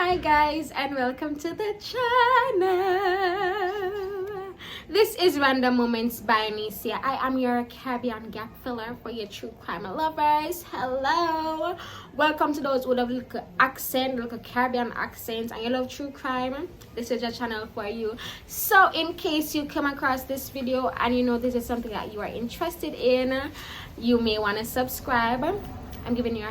Hi guys, and welcome to the channel. This is Random Moments by Anicia. I am your Caribbean gap filler for your true crime lovers. Hello, welcome to those who love little accent, little Caribbean accents, and you love true crime. This is your channel for you. So in case you come across this video and you know this is something that you are interested in, you may want to subscribe. I'm giving you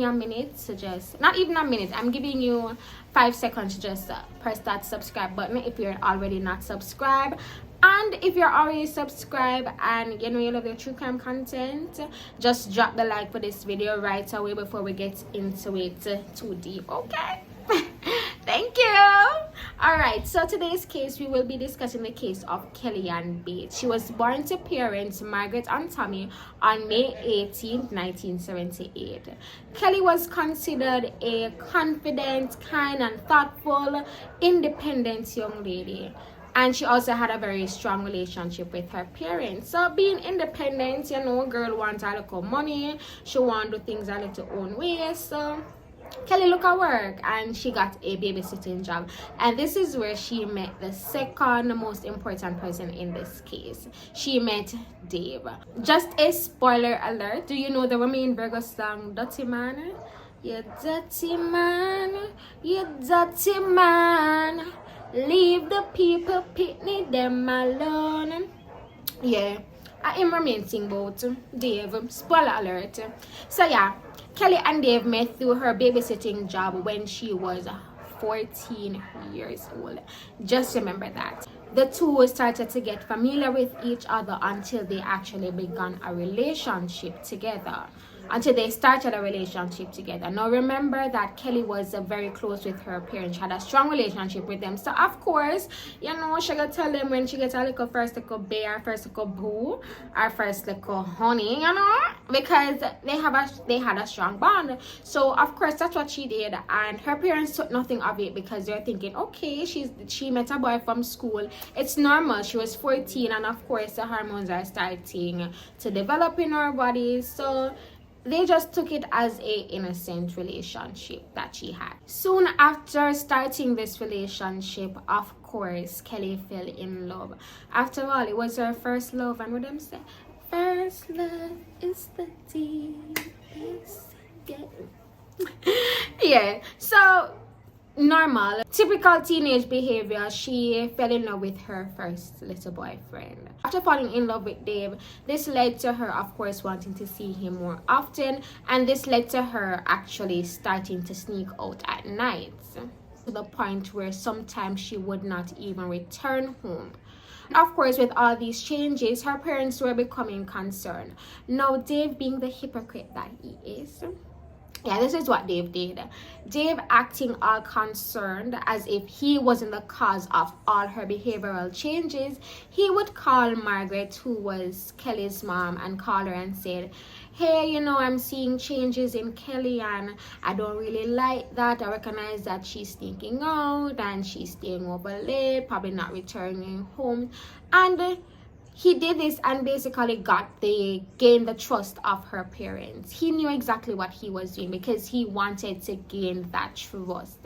a minute to just, not even a minute, I'm giving you 5 seconds to just press that subscribe button if you're already not subscribed. And if you're already subscribed and you know you love your true crime content, just drop the like for this video right away before we get into it too deep, okay? Thank you. All right, so today's case, we will be discussing the case of Kellyanne Bates. She was born to parents Margaret and Tommy on May 18, 1978. Kelly was considered a confident, kind, and thoughtful, independent young lady. And she also had a very strong relationship with her parents. So being independent, you know, girl wants a little money. She wants to do things a little own way. So Kelly looked at work and she got a babysitting job, and this is where she met the second most important person in this case. She met Dave. Just a spoiler alert, do you know the Romain Virgo song Dirty Man? You dirty man, you dirty man, leave the people pitney them alone. Yeah, I am Romain sing about Dave. Spoiler alert. So yeah, Kelly and Dave met through her babysitting job when she was 14 years old. Just remember that. The two started to get familiar with each other until they actually began a relationship together. Until they started a relationship together. Now remember that Kelly was very close with her parents. She had a strong relationship with them. So of course, you know, she gonna tell them when she gets a little first little bear, first little boo, or first little honey, you know, because they had a strong bond. So of course that's what she did, and her parents took nothing of it because they're thinking, okay, she met a boy from school. It's normal. She was 14, and of course the hormones are starting to develop in her body. So they just took it as a innocent relationship that she had. Soon after starting this relationship, of course, Kelly fell in love. After all, it was her first love, and what them say? First love is the deepest. Yeah, so normal, typical teenage behavior. She fell in love with her first little boyfriend. After falling in love with Dave, this led to her, of course, wanting to see him more often, and this led to her actually starting to sneak out at night, to the point where sometimes she would not even return home. Of course, with all these changes, her parents were becoming concerned. Now, Dave, being the hypocrite that he is, yeah, this is what Dave did. Dave, acting all concerned as if he wasn't the cause of all her behavioral changes, he would call Margaret, who was Kelly's mom, and call her and said, hey, you know, I'm seeing changes in Kelly and I don't really like that. I recognize that she's sneaking out and she's staying over late, probably not returning home. And he did this and basically gained the trust of her parents. He knew exactly what he was doing because he wanted to gain that trust.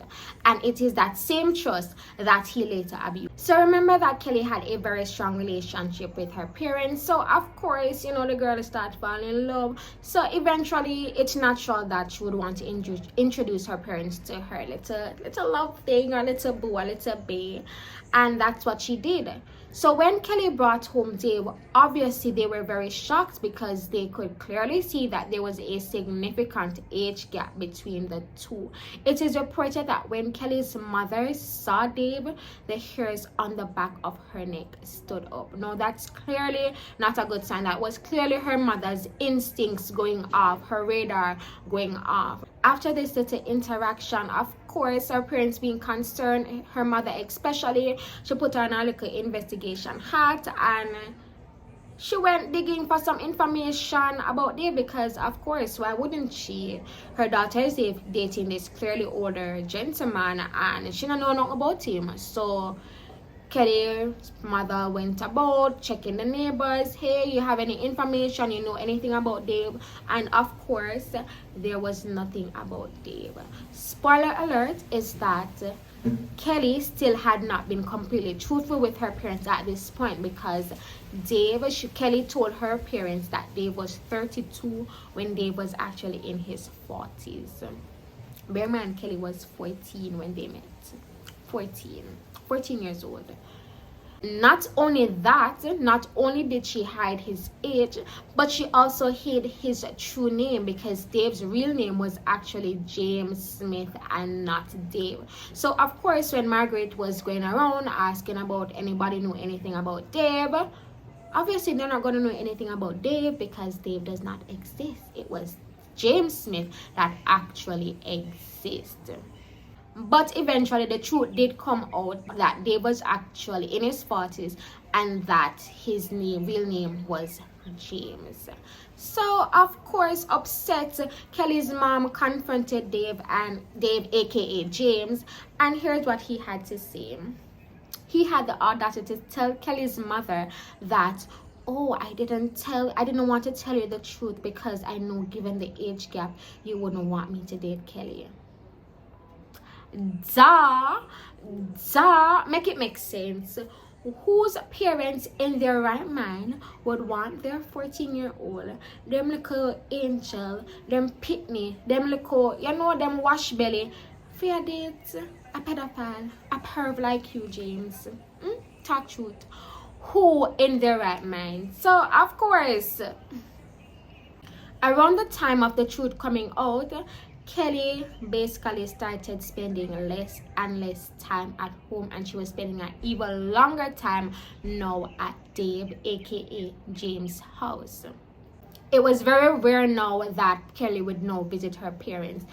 And it is that same trust that he later abused. So remember that Kelly had a very strong relationship with her parents. So of course, you know, the girl started falling in love. So eventually, it's natural that she would want to introduce her parents to her little love thing, a little boo, a little bae. And that's what she did. So when Kelly brought home Dave, obviously they were very shocked because they could clearly see that there was a significant age gap between the two. It is reported that when Kelly's mother saw Dave, the hairs on the back of her neck stood up. Now that's clearly not a good sign. That was clearly her mother's instincts going off, her radar going off. After this little interaction, of course, her parents being concerned, her mother especially, she put on a little investigation hat and she went digging for some information about Dave because, of course, why wouldn't she? Her daughter is dating this clearly older gentleman and she don't know nothing about him. So Kelly's mother went about checking the neighbors. Hey, you have any information? You know anything about Dave? And of course, there was nothing about Dave. Spoiler alert is that Kelly still had not been completely truthful with her parents at this point, because Kelly told her parents that Dave was 32 when Dave was actually in his 40s. Bear in mind, Kelly was 14 when they met. 14 years old. Not only that, not only did she hide his age, but she also hid his true name, because Dave's real name was actually James Smith and not Dave. So of course, when Margaret was going around asking about anybody know anything about Dave, obviously they're not going to know anything about Dave, because Dave does not exist. It was James Smith that actually exists. But eventually the truth did come out that Dave was actually in his 40s and that his real name was James. So of course, upset, Kelly's mom confronted Dave aka James, and here's what he had to say. He had the audacity to tell Kelly's mother that, oh, I didn't want to tell you the truth because I know given the age gap you wouldn't want me to date Kelly. Make it make sense. Whose parents in their right mind would want their 14-year-old, them little angel, them pitney, them little, them wash belly, for your date a pedophile, a perv like you, James? Talk truth. Who in their right mind? So of course, around the time of the truth coming out, Kelly basically started spending less and less time at home, and she was spending an even longer time now at Dave aka James' house. It was very rare now that Kelly would now visit her parents.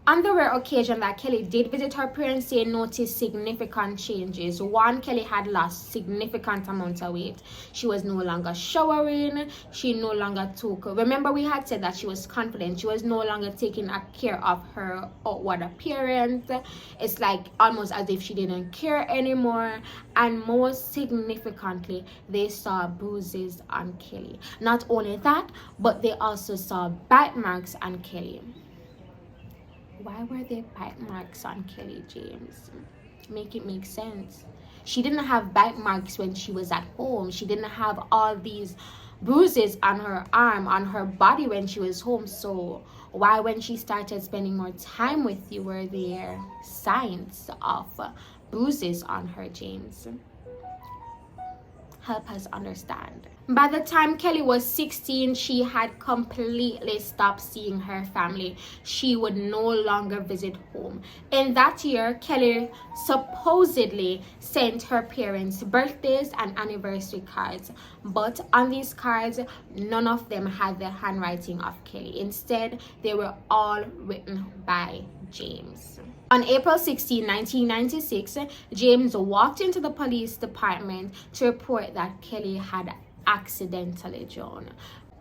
On the rare occasion that Kelly did visit her parents, they noticed significant changes. One, Kelly had lost significant amount of weight. She was no longer showering. She no longer took, remember we had said that she was confident. She was no longer taking care of her outward appearance. It's like almost as if she didn't care anymore. And most significantly, they saw bruises on Kelly. Not only that, but they also saw bite marks on Kelly. Why were there bite marks on Kelly, James? Make it make sense. She didn't have bite marks when she was at home. She didn't have all these bruises on her arm, on her body when she was home. So why, when she started spending more time with you, were there signs of bruises on her, James? Help us understand. By the time Kelly was 16, she had completely stopped seeing her family. She would no longer visit home. In that year, Kelly supposedly sent her parents birthdays and anniversary cards, but on these cards, none of them had the handwriting of Kelly. Instead, they were all written by James. On April 16, 1996, James walked into the police department to report that Kelly had accidentally drowned.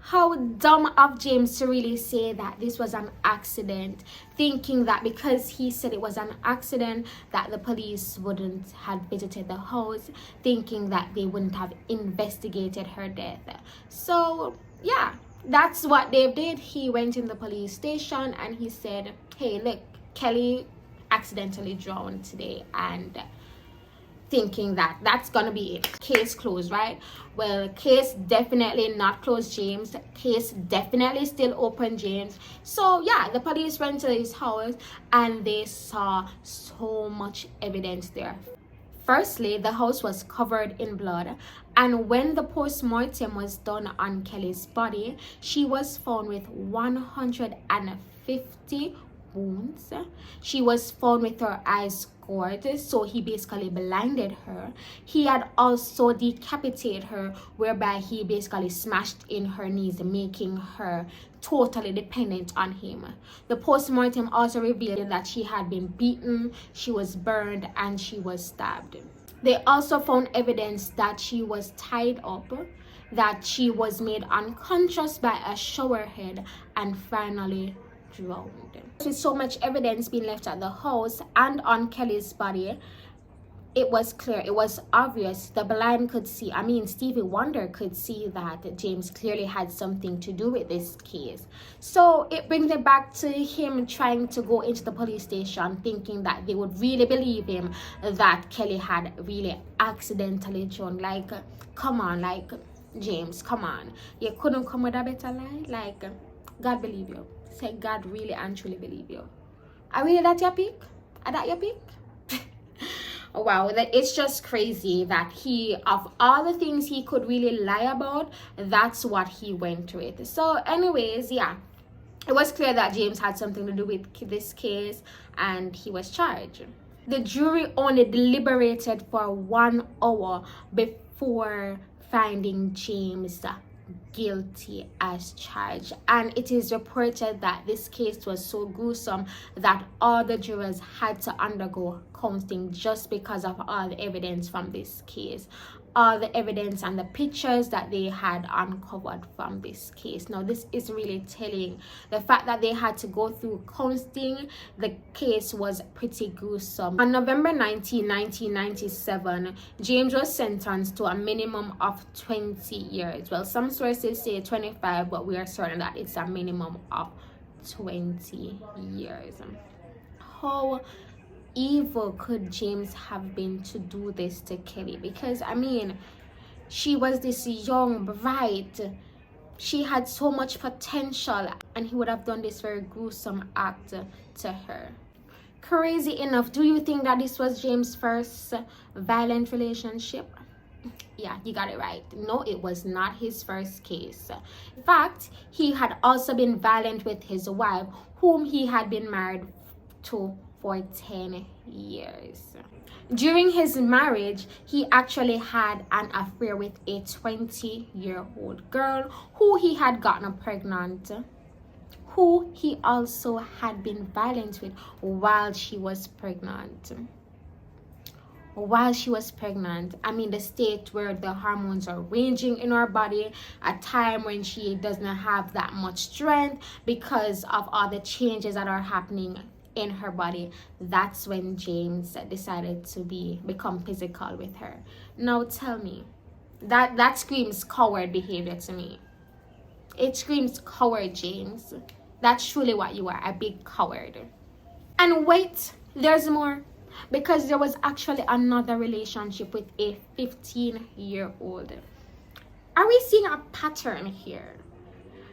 How dumb of James to really say that this was an accident, thinking that because he said it was an accident that the police wouldn't have visited the house, thinking that they wouldn't have investigated her death. So yeah, that's what Dave did. He went in the police station and he said, hey, look, Kelly accidentally drowned today, and thinking that that's gonna be it, case closed, right? Well, case definitely not closed, James. Case definitely still open, James. So yeah, the police went to his house and they saw so much evidence there. Firstly, the house was covered in blood, and when the post-mortem was done on Kelly's body, she was found with 150 wounds. She was found with her eyes gouged, so he basically blinded her. He had also decapitated her, whereby he basically smashed in her knees, making her totally dependent on him. The post-mortem also revealed that she had been beaten, she was burned, and she was stabbed. They also found evidence that she was tied up, that she was made unconscious by a shower head, and finally drowned. With so much evidence being left at the house and on Kelly's body, it was clear, it was obvious. The blind could see, I mean, Stevie Wonder could see that James clearly had something to do with this case. So it brings it back to him trying to go into the police station, thinking that they would really believe him that Kelly had really accidentally drowned. Like, come on, like, James, come on. You couldn't come with a better lie? Like, God believe you. Say God really and truly believe you. Are really that your pick? Are that your pick? Wow, that it's just crazy that he, of all the things he could really lie about, that's what he went with. So anyways, yeah, it was clear that James had something to do with this case, and he was charged. The jury only deliberated for 1 hour before finding James guilty as charged, and it is reported that this case was so gruesome that all the jurors had to undergo counting just because of all the evidence from this case, all the evidence and the pictures that they had uncovered from this case. Now this is really telling. The fact that they had to go through counting the case was pretty gruesome. On November 19, 1997, James was sentenced to a minimum of 20 years. Well, some sources say 25, but we are certain that it's a minimum of 20 years. How evil could James have been to do this to Kelly? Because I mean, she was this young, bright, she had so much potential, and he would have done this very gruesome act to her. Crazy enough, do you think that this was James' first violent relationship? Yeah, you got it right. No, it was not his first case. In fact, he had also been violent with his wife, whom he had been married to for 10 years. During his marriage, he actually had an affair with a 20-year-old girl who he had gotten pregnant, who he also had been violent with while she was pregnant. I mean, the state where the hormones are ranging in her body, a time when she doesn't have that much strength because of all the changes that are happening in her body. That's when James decided to become physical with her. Now tell me, that screams coward behavior to me. It screams coward, James. That's truly what you are, a big coward. And wait, there's more, because there was actually another relationship with a 15-year-old. Are we seeing a pattern here?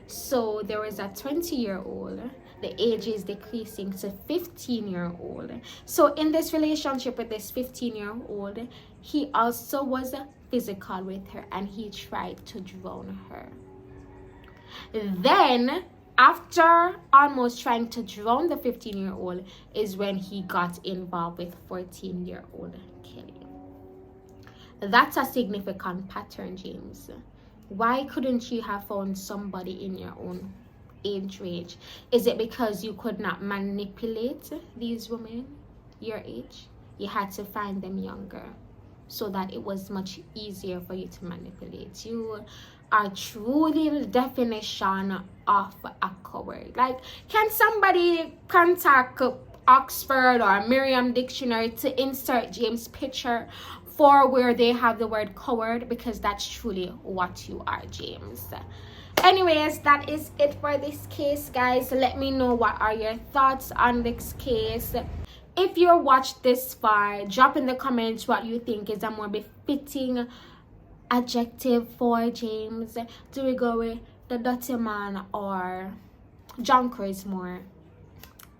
So there was a 20-year-old, the age is decreasing to 15-year-old. So in this relationship with this 15-year-old, he also was physical with her, and he tried to drown her. Then after almost trying to drown the 15-year-old is when he got involved with 14-year-old Kelly. That's a significant pattern, James. Why couldn't you have found somebody in your own age range? Is it because you could not manipulate these women your age? You had to find them younger so that it was much easier for you to manipulate. You are truly the definition of a coward. Like, can somebody contact Oxford or Merriam Dictionary to insert James' picture for where they have the word coward? Because that's truly what you are, James. Anyways, that is it for this case, guys. Let me know what are your thoughts on this case. If you watched this far, drop in the comments what you think is a more befitting adjective for James. Do we go with the dirty man, or junker is more,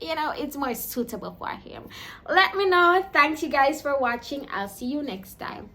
you know, it's more suitable for him? Let me know. Thank you guys for watching. I'll see you next time.